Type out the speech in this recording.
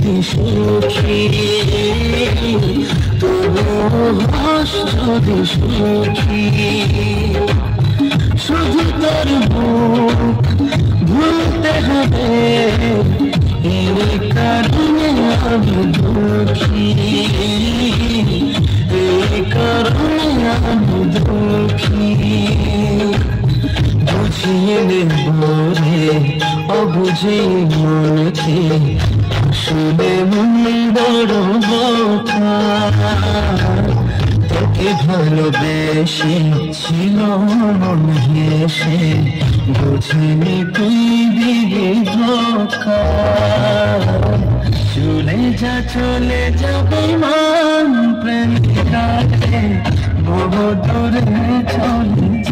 যদি সুখী, তবুও হাস যদি সুখী। শুধু তোর বুক ভুলতে হবে, এই কারণে আমি দুঃখী, এই কারণে আমি দুঃখী। বুঝিয়ে নেব রে অবুঝে মনকে, শুনে মন বড় বোকা। তোকে ভালোবেসে ছিল মন হেসে, বুঝিনি তুই দিবি ধোঁকা। চলে যাবে মান প্রেম কাটে, বহু দূরে চলে